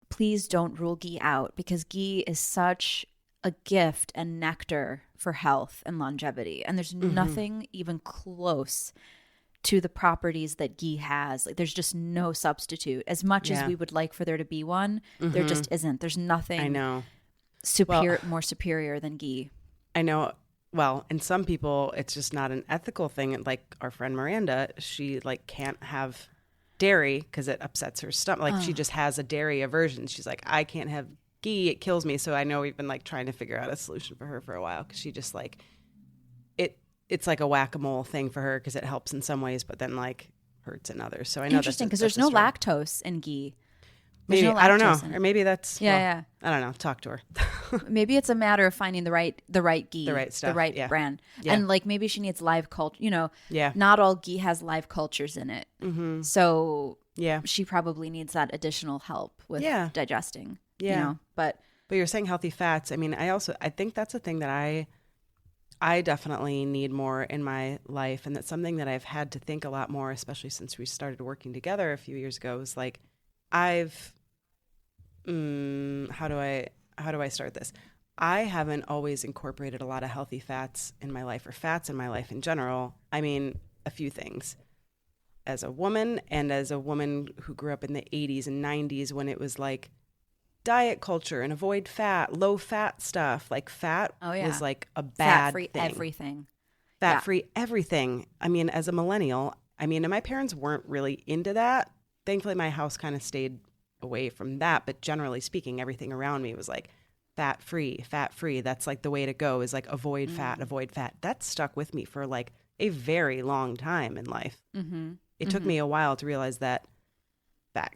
Please don't rule ghee out, because ghee is such a gift and nectar for health and longevity. And there's nothing even close to the properties that ghee has. Like, there's just no substitute. As much as we would like for there to be one, there just isn't. There's nothing I know. more superior than ghee. I know. Well, and some people, it's just not an ethical thing. Like our friend Miranda, she like can't have dairy because it upsets her stomach. Like she just has a dairy aversion. She's like, I can't have ghee. It kills me. So I know we've been like trying to figure out a solution for her for a while, because she just like, it's like a whack-a-mole thing for her, because it helps in some ways, but then like hurts in others. So I know interesting, because there's no lactose in ghee. Maybe, no I don't know. lactose Or maybe that's, yeah. I don't know. Talk to her. Maybe it's a matter of finding the right ghee, The right stuff, the right yeah. brand. Yeah. And like maybe she needs live culture, Yeah. not all ghee has live cultures in it. So Yeah. she probably needs that additional help with digesting, Yeah. but you're saying healthy fats. I mean, I think that's a thing that I definitely need more in my life. And that's something that I've had to think a lot more, especially since we started working together a few years ago, is like, how do I start this? I haven't always incorporated a lot of healthy fats in my life, or fats in my life in general. I mean, a few things. As a woman, and as a woman who grew up in the 80s and 90s, when it was like diet culture and avoid fat, low fat stuff, like fat was like a bad fat-free thing. everything. Fat-free everything. I mean, as a millennial, and my parents weren't really into that. Thankfully, my house kind of stayed away from that. But generally speaking, everything around me was like fat-free. That's like the way to go, is like avoid fat. That stuck with me for like a very long time in life. It took me a while to realize that fat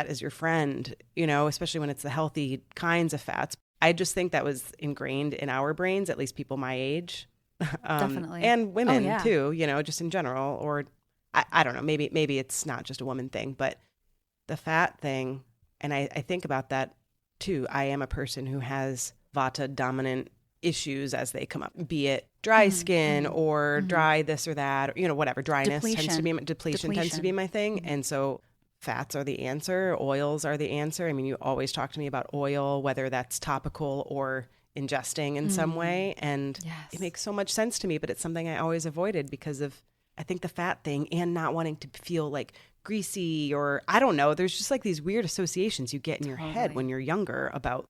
is your friend, especially when it's the healthy kinds of fats. I just think that was ingrained in our brains, at least people my age. Definitely. And women too, just in general. Or I don't know, maybe it's not just a woman thing, but the fat thing. And I think about that too. I am a person who has Vata dominant issues as they come up, be it dry skin or dry this or that, or, whatever. Dryness tends to be, depletion tends to be my thing. And so fats are the answer. Oils are the answer. I mean, you always talk to me about oil, whether that's topical or ingesting in some way. And it makes so much sense to me, but it's something I always avoided because of, I think, the fat thing and not wanting to feel like greasy, or I don't know. There's just like these weird associations you get in your head when you're younger about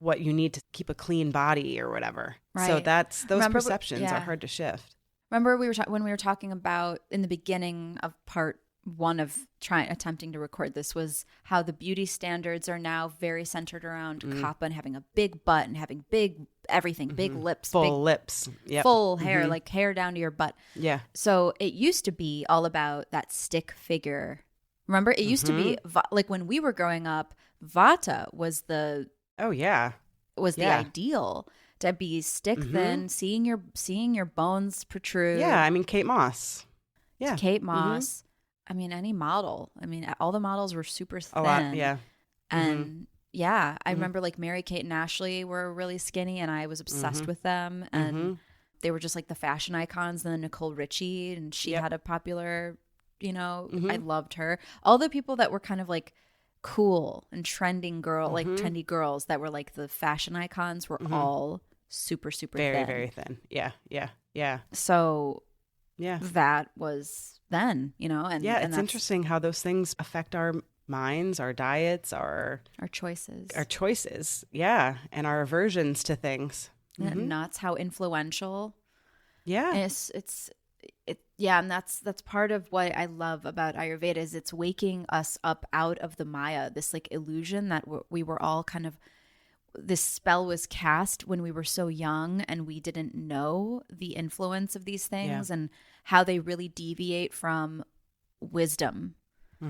what you need to keep a clean body or whatever. Right. So those perceptions are hard to shift. Remember when we were talking about in the beginning of part one of attempting to record this, was how the beauty standards are now very centered around Kapha and having a big butt and having big everything, big lips, full lips, full hair, like hair down to your butt. Yeah. So it used to be all about that stick figure. Remember, it used to be like when we were growing up, Vata was the ideal, to be stick thin, seeing your bones protrude. Yeah, I mean Kate Moss. Yeah, Kate Moss. I mean, any model. I mean, all the models were super thin. A lot, yeah. And I remember like Mary Kate and Ashley were really skinny, and I was obsessed with them. And they were just like the fashion icons. And then Nicole Richie, and she had a popular, I loved her. All the people that were kind of like cool and trending like trendy girls that were like the fashion icons were all super, super very, thin. very thin. Yeah. So that was then, and it's interesting how those things affect our minds, our diets, our choices. Yeah. And our aversions to things. Isn't it nuts how influential? Yeah. And that's part of what I love about Ayurveda, is it's waking us up out of the Maya, this like illusion that we were all kind of, this spell was cast when we were so young and we didn't know the influence of these things and how they really deviate from wisdom.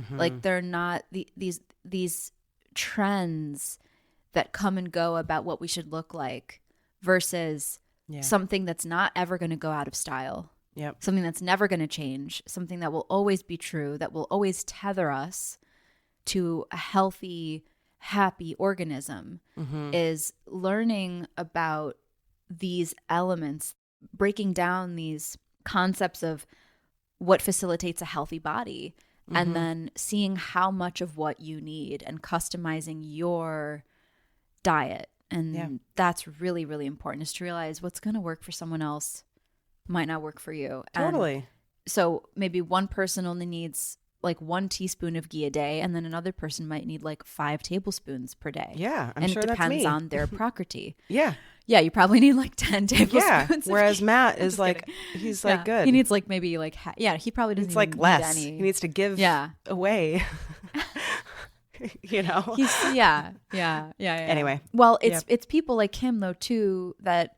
Like they're not these trends that come and go about what we should look like versus something that's not ever going to go out of style. Something that's never going to change, something that will always be true, that will always tether us to a healthy, happy organism, is learning about these elements, breaking down these concepts of what facilitates a healthy body, and then seeing how much of what you need and customizing your diet. And that's really, really important, is to realize what's going to work for someone else might not work for you. Totally. And so maybe one person only needs like 1 teaspoon of ghee a day, and then another person might need like 5 tablespoons per day. Yeah, I'm and sure it that's me. depends on their prakriti. Yeah. Yeah, you probably need like 10 tablespoons. Yeah. Whereas Matt is like, he's like good. He needs like maybe like, he probably doesn't It's like even less. need any. He needs to give away. He's, yeah. Anyway. Well, it's people like him though too, that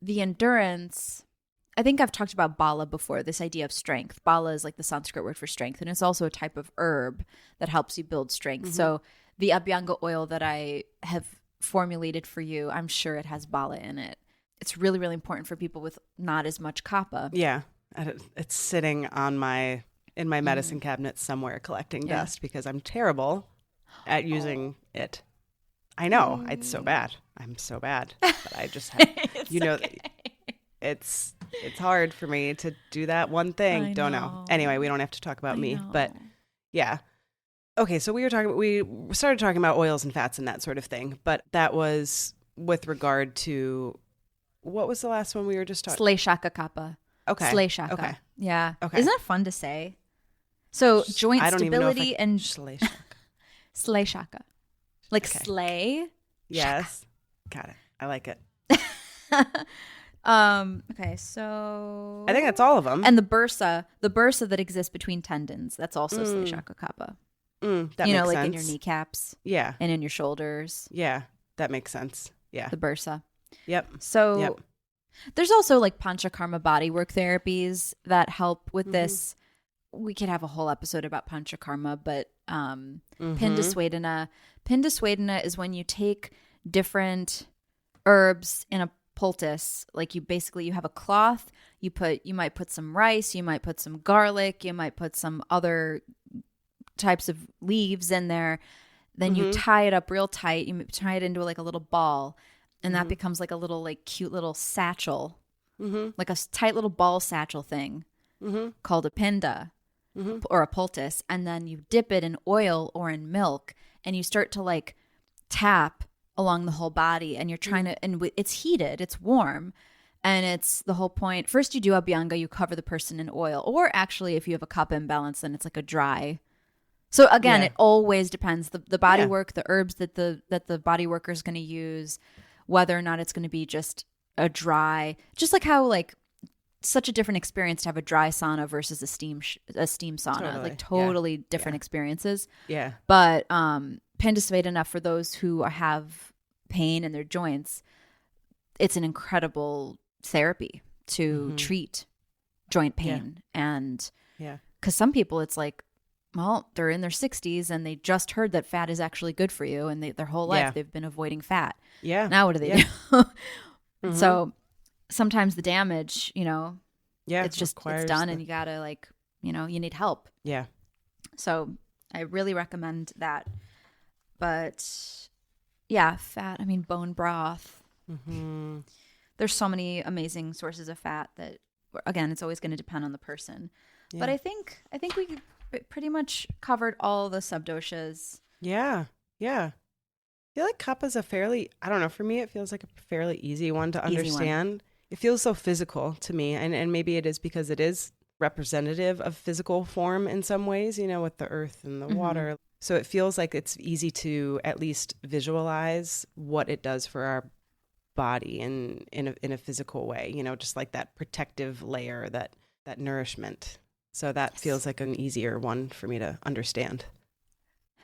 the endurance, I think I've talked about bala before, this idea of strength. Bala is like the Sanskrit word for strength, and it's also a type of herb that helps you build strength. So the Abhyanga oil that I have formulated for you, I'm sure it has bala in it. It's really, really important for people with not as much kapha. Yeah. It's sitting in my medicine cabinet somewhere collecting dust because I'm terrible at using it. I know. It's so bad. I'm so bad. But I just have, it's hard for me to do that one thing. Don't know. Anyway, we don't have to talk about me. But yeah. Okay, so we started talking about oils and fats and that sort of thing. But that was with regard to, what was the last one we were just talking about? Sleshaka kapha. Okay. Sleshaka. Okay. Yeah. Okay. Isn't that fun to say? So joint stability and Sleshaka. Sleshaka. Like slay. Yes. Got it. I like it. Okay, so I think that's all of them. And the bursa that exists between tendons, that's also Sleshaka kapha. That makes like sense. in your kneecaps. Yeah. And in your shoulders. Yeah. That makes sense. Yeah. The bursa. Yep. So there's also like panchakarma bodywork therapies that help with this. We could have a whole episode about panchakarma, but Pindaswedana is when you take different herbs in a poultice. Like you have a cloth, you might put some rice, you might put some garlic, you might put some other types of leaves in there. Then you tie it up real tight. You tie it into like a little ball, and that becomes like a little like cute little satchel, like a tight little ball satchel thing called a pinda or a poultice. And then you dip it in oil or in milk, and you start to like tap along the whole body, and you're trying to, and it's heated, it's warm. And it's the whole point. First you do Abhyanga, you cover the person in oil, or actually if you have a kapha imbalance, then it's like a dry. So again, it always depends. The body work, the herbs that the body worker is going to use, whether or not it's going to be just a dry, just like how like such a different experience to have a dry sauna versus a steam sauna, totally different experiences. Yeah. But Pindasveda, for those who have pain in their joints, it's an incredible therapy to treat joint pain. And because some people, it's like, well, they're in their 60s and they just heard that fat is actually good for you, and their whole life they've been avoiding fat. Yeah. Now what do they do? So sometimes the damage, it's just it's done, and you gotta like, you need help. Yeah. So I really recommend that. But yeah, fat. I mean, bone broth. There's so many amazing sources of fat that, again, it's always going to depend on the person. Yeah. But I think we pretty much covered all the sub-doshas. Yeah. I feel like Kapha's a fairly, I don't know, for me it feels like a fairly easy one to understand. It feels so physical to me, and maybe it is because it is representative of physical form in some ways, with the earth and the water. So it feels like it's easy to at least visualize what it does for our body in a physical way, just like that protective layer, that nourishment. So that feels like an easier one for me to understand.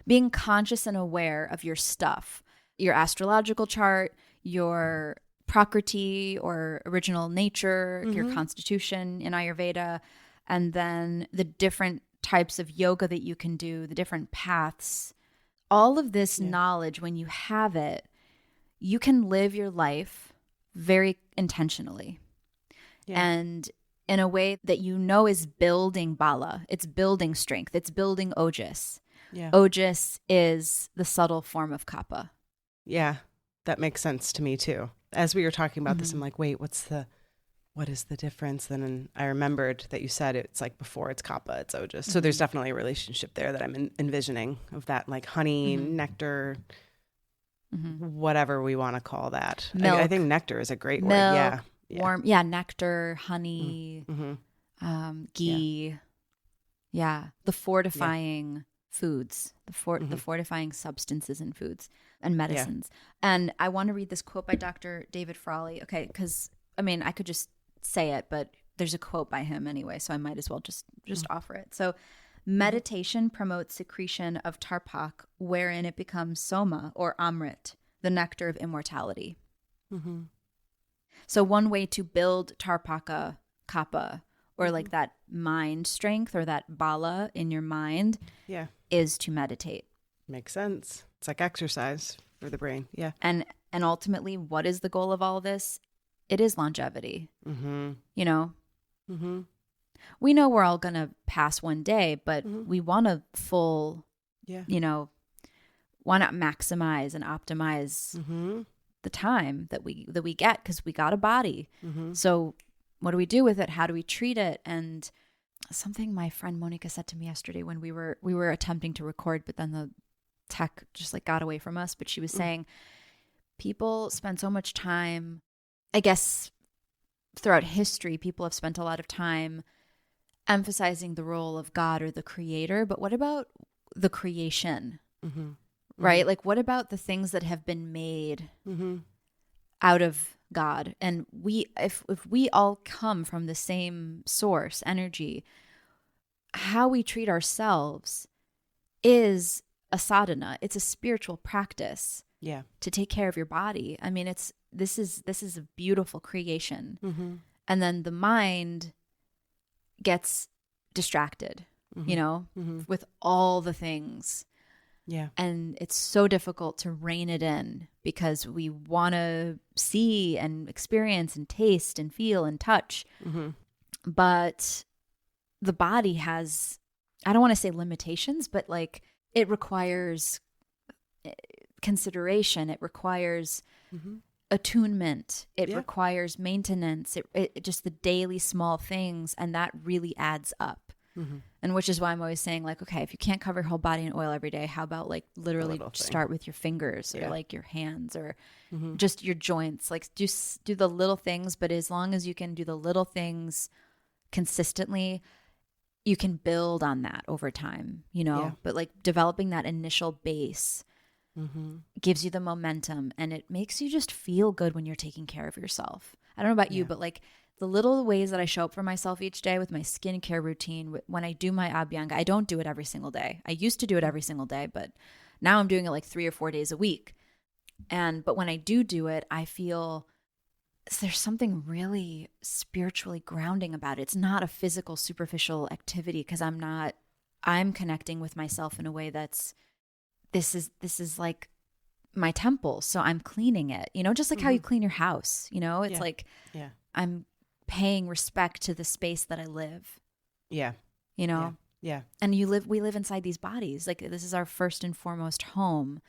Being conscious and aware of your stuff, your astrological chart, your prakriti or original nature, your constitution in Ayurveda, and then the different types of yoga that you can do, the different paths. All of this knowledge, when you have it, you can live your life very intentionally. And in a way that is building bala. It's building strength. It's building ojas. Ojas is the subtle form of kapha. Yeah, that makes sense to me too. As we were talking about this, I'm like, wait, what's the what is the difference? Then I remembered that you said it's like before it's Kapha, it's Ojas. So there's definitely a relationship there that I'm envisioning of that, like honey, nectar, whatever we want to call that. I think nectar is a great word. Yeah. Warm. Yeah. Nectar, honey, ghee. Yeah. The fortifying foods, the fortifying substances in foods and medicines. And I want to read this quote by Dr. David Frawley. Okay. Because I mean, I could just say it, but there's a quote by him anyway, so I might as well just offer it. So, meditation promotes secretion of tarpak, wherein it becomes soma or amrit, the nectar of immortality. So one way to build tarpaka, kapha, or like that mind strength or that bala in your mind is to meditate. Makes sense. It's like exercise for the brain. Yeah. And ultimately, what is the goal of all of this? It is longevity. You know, we know we're all going to pass one day, but we want a full, you know, want to maximize and optimize the time that we get, because we got a body. So what do we do with it? How do we treat it? And something my friend Monica said to me yesterday when we were attempting to record, but then the tech just like got away from us. But she was saying people spend so much time, I guess throughout history, people have spent a lot of time emphasizing the role of God or the creator. But what about the creation? Right? Like, what about the things that have been made out of God? And if we all come from the same source, energy, how we treat ourselves is a sadhana. It's a spiritual practice. Yeah. To take care of your body. I mean, this is a beautiful creation. And then the mind gets distracted, you know, with all the things. Yeah. And it's so difficult to rein it in because we want to see and experience and taste and feel and touch. But the body has, I don't want to say limitations, but like it requires consideration. It requires attunement. It requires maintenance. It just the daily small things. And that really adds up. And which is why I'm always saying, like, okay, if you can't cover your whole body in oil every day, how about like literally start with your fingers or like your hands or just your joints? Like just do the little things. But as long as you can do the little things consistently, you can build on that over time, you know, but like developing that initial base gives you the momentum and it makes you just feel good when you're taking care of yourself. I don't know about you, but like the little ways that I show up for myself each day with my skincare routine, when I do my abhyanga, I don't do it every single day. I used to do it every single day, but now I'm doing it like 3 or 4 days a week. But when I do it, I feel there's something really spiritually grounding about it. It's not a physical, superficial activity because I'm connecting with myself in a way that's, this is like my temple. So I'm cleaning it, you know, just like how you clean your house, you know, it's like, I'm paying respect to the space that I live. Yeah. You know? Yeah. And we live inside these bodies. Like this is our first and foremost home.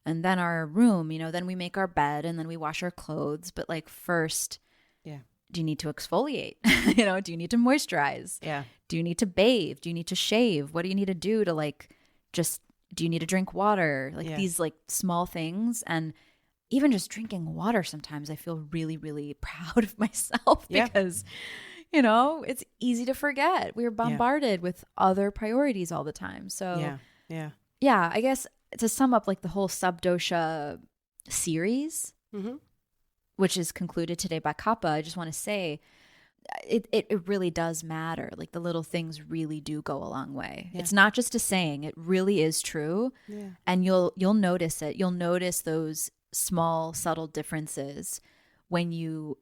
And then our room, you know, then we make our bed and then we wash our clothes. But like first, do you need to exfoliate? You know, do you need to moisturize? Yeah. Do you need to bathe? Do you need to shave? What do you need to do to like, do you need to drink water? Like these like small things. And even just drinking water, sometimes I feel really, really proud of myself because, you know, it's easy to forget. We're bombarded with other priorities all the time. So yeah, I guess to sum up like the whole sub-dosha series, which is concluded today by Kapha, I just want to say it really does matter. Like the little things really do go a long way. It's not just a saying. It really is true. And you'll notice it. You'll notice those small, subtle differences when you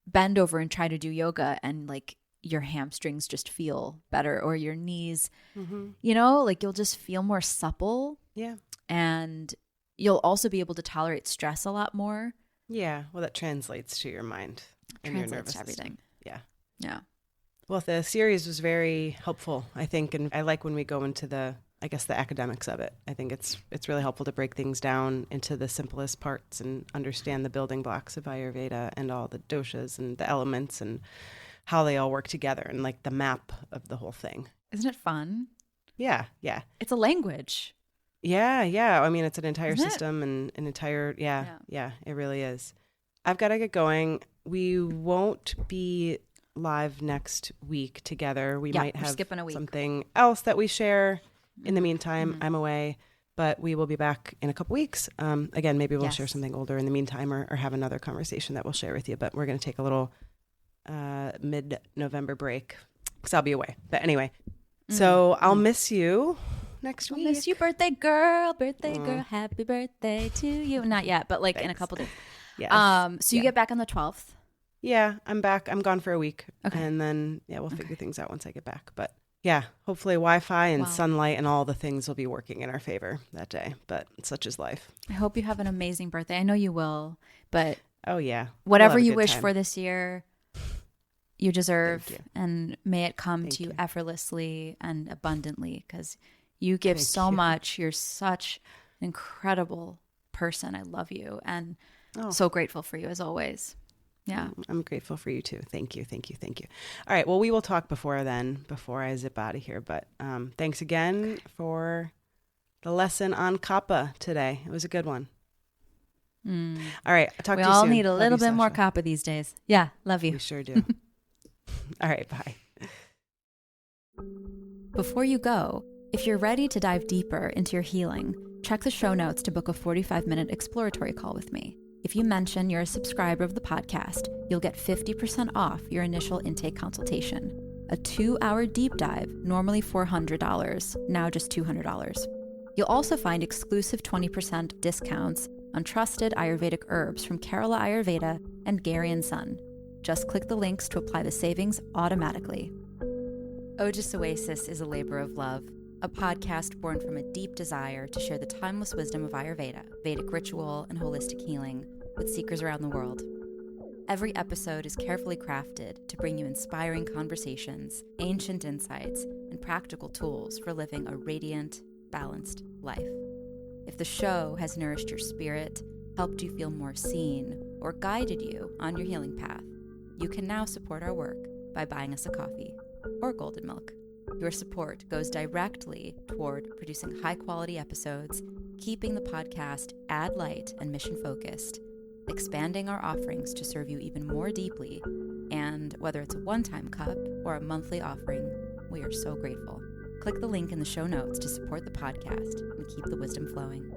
bend over and try to do yoga and like your hamstrings just feel better or your knees, you know, like you'll just feel more supple. Yeah. And you'll also be able to tolerate stress a lot more. Yeah. Well, that translates to your mind and your nervous system. Everything. Yeah. Yeah. Well, the series was very helpful, I think. And I like when we go into the I guess the academics of it. I think it's really helpful to break things down into the simplest parts and understand the building blocks of Ayurveda and all the doshas and the elements and how they all work together and like the map of the whole thing. Isn't it fun? Yeah. It's a language. Yeah. I mean, it's an entire Isn't system and an entire, yeah, it really is. I've got to get going. We won't be live next week together. We might have skipping a week. Something else that we share. In the meantime, I'm away, but we will be back in a couple weeks. Again, maybe we'll share something older in the meantime or have another conversation that we'll share with you, but we're going to take a little mid-November break because I'll be away. But anyway, so I'll miss you next week. I'll miss you, birthday girl. Happy birthday to you. Not yet, but like in a couple days. Yes. So you get back on the 12th? Yeah, I'm back. I'm gone for a week. Okay. And then, we'll figure things out once I get back. But yeah, hopefully Wi-Fi and sunlight and all the things will be working in our favor that day. But such is life. I hope you have an amazing birthday. I know you will, but oh yeah, whatever you wish for this year, you deserve, and may it come to you effortlessly and abundantly, because you give so much. You're such an incredible person. I love you and so grateful for you as always. Yeah. I'm grateful for you too. Thank you. All right. Well, we will talk before I zip out of here. But thanks again for the lesson on Kapha today. It was a good one. All right. I'll talk to you soon. We all need a little bit more Kapha these days. Yeah. Love you. We sure do. All right. Bye. Before you go, if you're ready to dive deeper into your healing, check the show notes to book a 45-minute exploratory call with me. If you mention you're a subscriber of the podcast, you'll get 50% off your initial intake consultation. A 2-hour deep dive, normally $400, now just $200. You'll also find exclusive 20% discounts on trusted Ayurvedic herbs from Kerala Ayurveda and Gary & Son. Just click the links to apply the savings automatically. Ojas Oasis is a labor of love, a podcast born from a deep desire to share the timeless wisdom of Ayurveda, Vedic ritual, and holistic healing with seekers around the world. Every episode is carefully crafted to bring you inspiring conversations, ancient insights, and practical tools for living a radiant, balanced life. If the show has nourished your spirit, helped you feel more seen, or guided you on your healing path, you can now support our work by buying us a coffee or golden milk. Your support goes directly toward producing high-quality episodes, keeping the podcast ad-light and mission-focused, expanding our offerings to serve you even more deeply, and whether it's a one-time cup or a monthly offering, we are so grateful. Click the link in the show notes to support the podcast and keep the wisdom flowing.